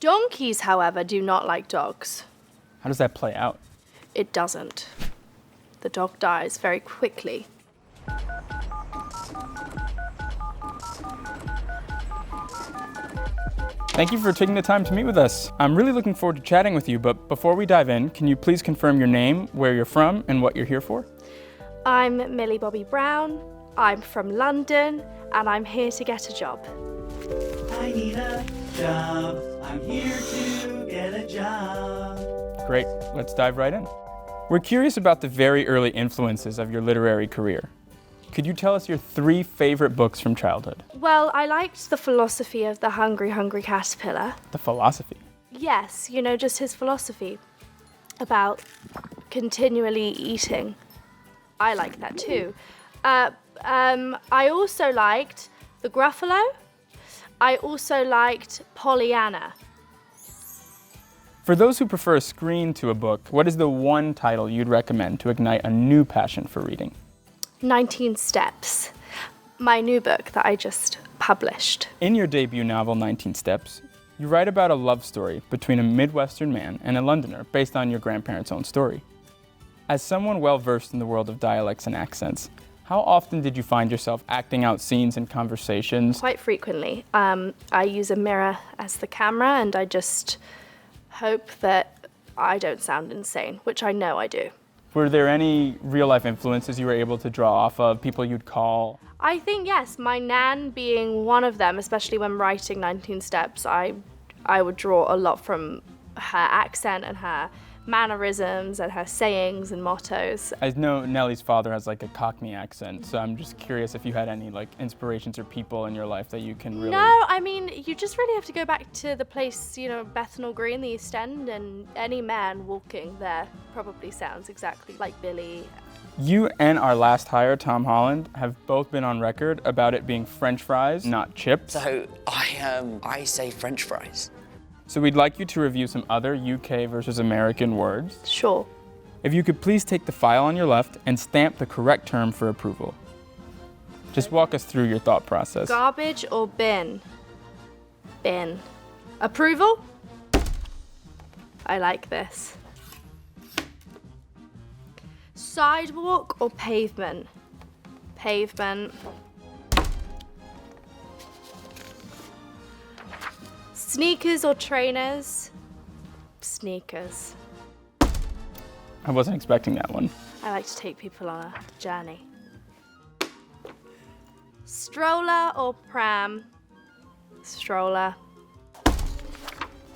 Donkeys, however, do not like dogs. How does that play out? It doesn't. The dog dies very quickly. Thank you for taking the time to meet with us. I'm really looking forward to chatting with you, but before we dive in, can you please confirm your name, where you're from, and what you're here for? I'm Millie Bobby Brown, I'm from London, and I'm here to get a job. I need a job. I'm here to get a job. Great, let's dive right in. We're curious about the very early influences of your literary career. Could you tell us your 3 favorite books from childhood? Well, I liked the philosophy of the hungry, hungry caterpillar. The philosophy. Yes, just his philosophy about continually eating. I like that too. I also liked The Gruffalo. I also liked Pollyanna. For those who prefer a screen to a book, what is the one title you'd recommend to ignite a new passion for reading? 19 Steps, my new book that I just published. In your debut novel, 19 Steps, you write about a love story between a Midwestern man and a Londoner based on your grandparents' own story. As someone well-versed in the world of dialects and accents, how often did you find yourself acting out scenes and conversations? Quite frequently. I use a mirror as the camera, and I just hope that I don't sound insane, which I know I do. Were there any real-life influences you were able to draw off of, people you'd call? I think, yes, my nan being one of them, especially when writing 19 Steps, I would draw a lot from her accent and her mannerisms and her sayings and mottos. I know Nellie's father has like a Cockney accent, so I'm just curious if you had any like inspirations or people in your life that you can really... No, I mean, you just really have to go back to the place, Bethnal Green, the East End, and any man walking there probably sounds exactly like Billy. You and our last hire, Tom Holland, have both been on record about it being French fries, not chips. So I say French fries. So we'd like you to review some other UK versus American words. Sure. If you could please take the file on your left and stamp the correct term for approval. Just walk us through your thought process. Garbage or bin? Bin. Approval? I like this. Sidewalk or pavement? Pavement. Sneakers or trainers? Sneakers. I wasn't expecting that one. I like to take people on a journey. Stroller or pram? Stroller.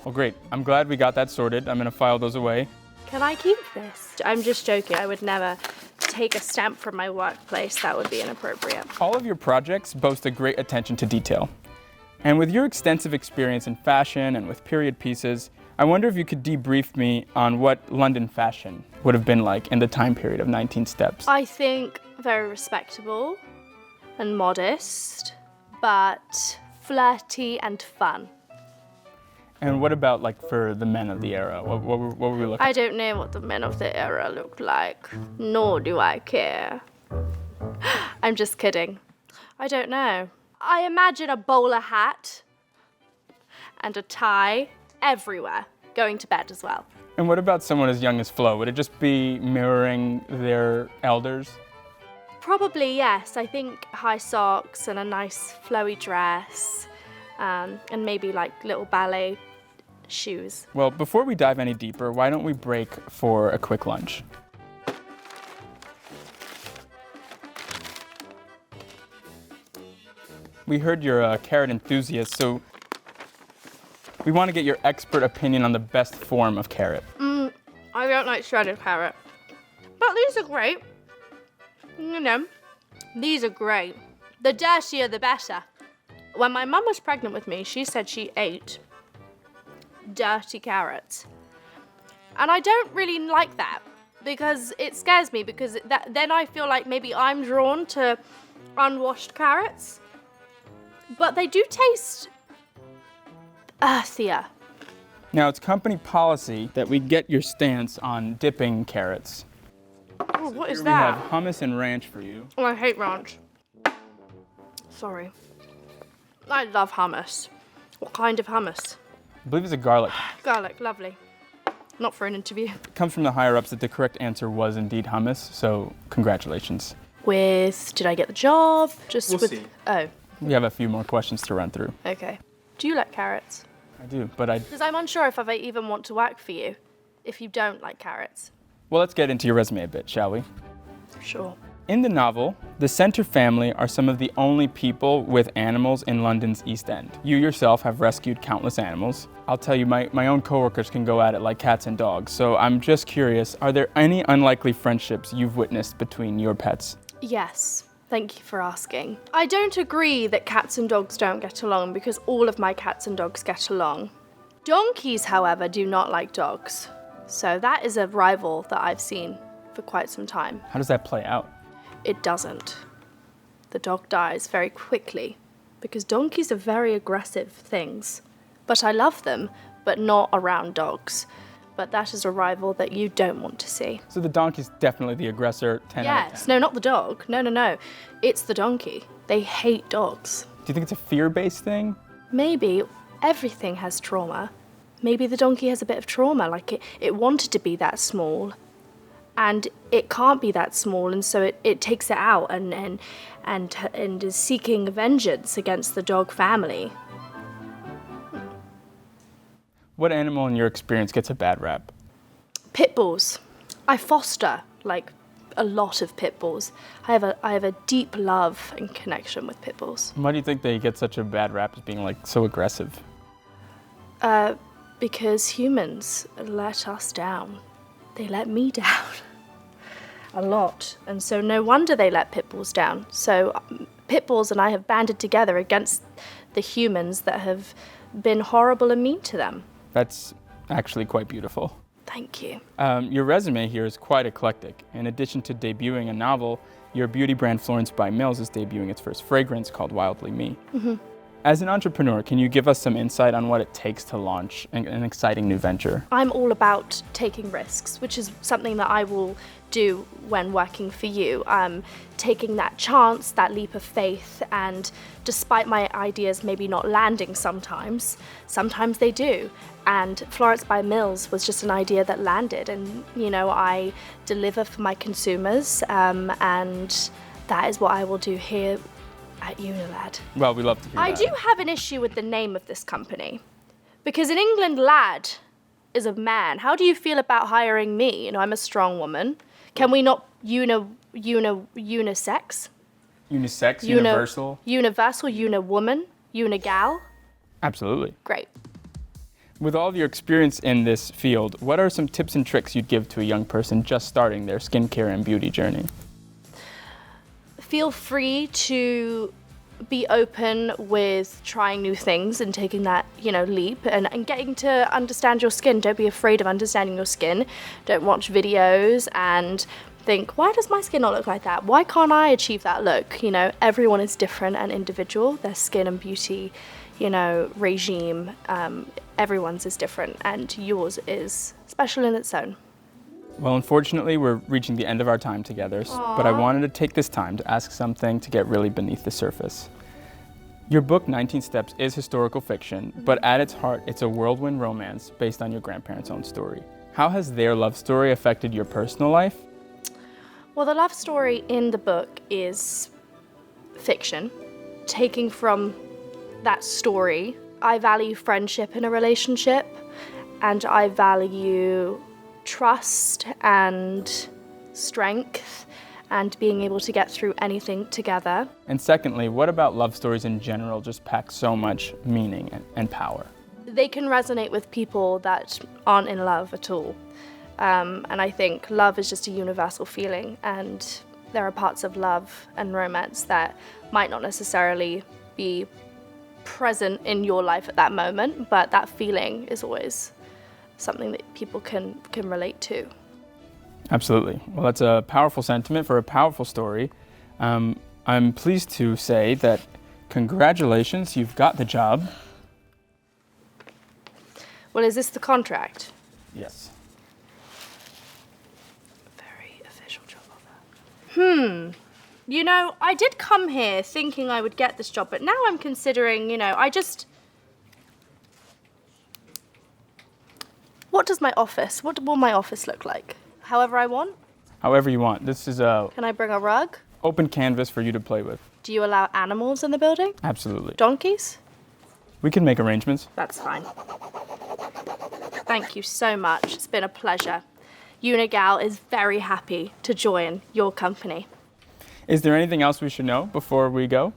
Well, great. I'm glad we got that sorted. I'm gonna file those away. Can I keep this? I'm just joking. I would never take a stamp from my workplace. That would be inappropriate. All of your projects boast a great attention to detail. And with your extensive experience in fashion and with period pieces, I wonder if you could debrief me on what London fashion would have been like in the time period of 19 Steps. I think very respectable and modest, but flirty and fun. And what about like for the men of the era? What were we looking I don't know what the men of the era looked like, nor do I care. I'm just kidding. I don't know. I imagine a bowler hat and a tie everywhere, going to bed as well. And what about someone as young as Flo? Would it just be mirroring their elders? Probably, yes. I think high socks and a nice flowy dress, and maybe like little ballet shoes. Well, before we dive any deeper, why don't we break for a quick lunch? We heard you're a carrot enthusiast, so we want to get your expert opinion on the best form of carrot. I don't like shredded carrot, but these are great. These are great. The dirtier, the better. When my mum was pregnant with me, she said she ate dirty carrots. And I don't really like that because it scares me, because then I feel like maybe I'm drawn to unwashed carrots. But they do taste earthier. Now, it's company policy that we get your stance on dipping carrots. Oh, what is We that? have hummus and ranch for you. Oh, I hate ranch. Sorry. I love hummus. What kind of hummus? I believe it's a garlic. Garlic, lovely. Not for an interview. It comes from the higher-ups that the correct answer was indeed hummus, so congratulations. Did I get the job? We'll see. Oh, We have a few more questions to run through. okay. Do you like carrots? I do, but I... Because I'm unsure if I even want to work for you if you don't like carrots. Well, let's get into your resume a bit, shall we? Sure. In the novel, the Center family are some of the only people with animals in London's East End. You yourself have rescued countless animals. I'll tell you, my own coworkers can go at it like cats and dogs, so I'm just curious, are there any unlikely friendships you've witnessed between your pets? Yes. Thank you for asking. I don't agree that cats and dogs don't get along because all of my cats and dogs get along. Donkeys, however, do not like dogs. So that is a rival that I've seen for quite some time. How does that play out? It doesn't. The dog dies very quickly because donkeys are very aggressive things. But I love them, but not around dogs. But that is a rival that you don't want to see. So the donkey's definitely the aggressor, 10 out of 10. Yes, no, not the dog. No. It's the donkey. They hate dogs. Do you think it's a fear-based thing? Maybe everything has trauma. Maybe the donkey has a bit of trauma, like it wanted to be that small. And it can't be that small, and so it takes it out and is seeking vengeance against the dog family. What animal in your experience gets a bad rap? Pit bulls. I foster like a lot of pit bulls. I have a deep love and connection with pit bulls. Why do you think they get such a bad rap as being like so aggressive? Because humans let us down. They let me down. A lot. And so no wonder they let pit bulls down. So pit bulls and I have banded together against the humans that have been horrible and mean to them. That's actually quite beautiful. Thank you. Your resume here is quite eclectic. In addition to debuting a novel, your beauty brand Florence by Mills is debuting its first fragrance called Wildly Me. Mm-hmm. As an entrepreneur, can you give us some insight on what it takes to launch an exciting new venture? I'm all about taking risks, which is something that I will do when working for you. Taking that chance, that leap of faith, and despite my ideas maybe not landing sometimes they do. And Florence by Mills was just an idea that landed, and I deliver for my consumers, and that is what I will do here at UNILAD. Well, we love to hear that. I do have an issue with the name of this company, because in England, lad is a man. How do you feel about hiring me? I'm a strong woman. Can we not unisex? Unisex, universal? Universal, uniwoman, unigal? Absolutely. Great. With all of your experience in this field, what are some tips and tricks you'd give to a young person just starting their skincare and beauty journey? Feel free to be open with trying new things and taking that, leap and getting to understand your skin. Don't be afraid of understanding your skin. Don't watch videos and think, why does my skin not look like that? Why can't I achieve that look? Everyone is different and individual. Their skin and beauty, regime, everyone's is different, and yours is special in its own. Well, unfortunately, we're reaching the end of our time together, but I wanted to take this time to ask something to get really beneath the surface. Your book, 19 Steps, is historical fiction, but at its heart, it's a whirlwind romance based on your grandparents' own story. How has their love story affected your personal life? Well, the love story in the book is fiction. Taking from that story, I value friendship in a relationship, and I value trust and strength and being able to get through anything together. And secondly, what about love stories in general just pack so much meaning and power? They can resonate with people that aren't in love at all. And I think love is just a universal feeling, and there are parts of love and romance that might not necessarily be present in your life at that moment, but that feeling is always something that people can relate to. Absolutely. Well, that's a powerful sentiment for a powerful story. I'm pleased to say that congratulations, you've got the job. Well, is this the contract? Yes. Very official job offer. I did come here thinking I would get this job, but now I'm considering, What will my office look like? However I want? However you want. This is a Can I bring a rug? open canvas for you to play with. Do you allow animals in the building? Absolutely. Donkeys? We can make arrangements. That's fine. Thank you so much. It's been a pleasure. UNIGAL is very happy to join your company. Is there anything else we should know before we go?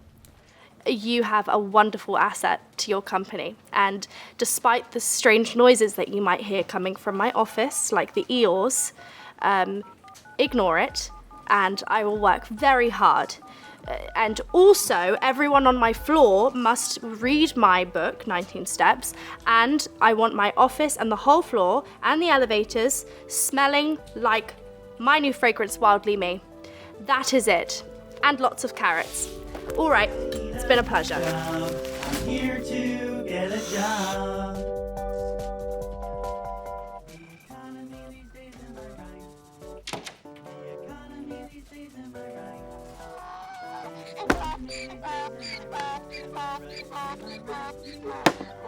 You have a wonderful asset to your company, and despite the strange noises that you might hear coming from my office, like the eels, ignore it, and I will work very hard. And also, everyone on my floor must read my book, 19 Steps, and I want my office and the whole floor and the elevators smelling like my new fragrance, Wildly Me. That is it. And lots of carrots. All right, it's been a pleasure. I'm here to get a job. The economy these days, am I right? The economy these days, am I right? The economy these days, am I right?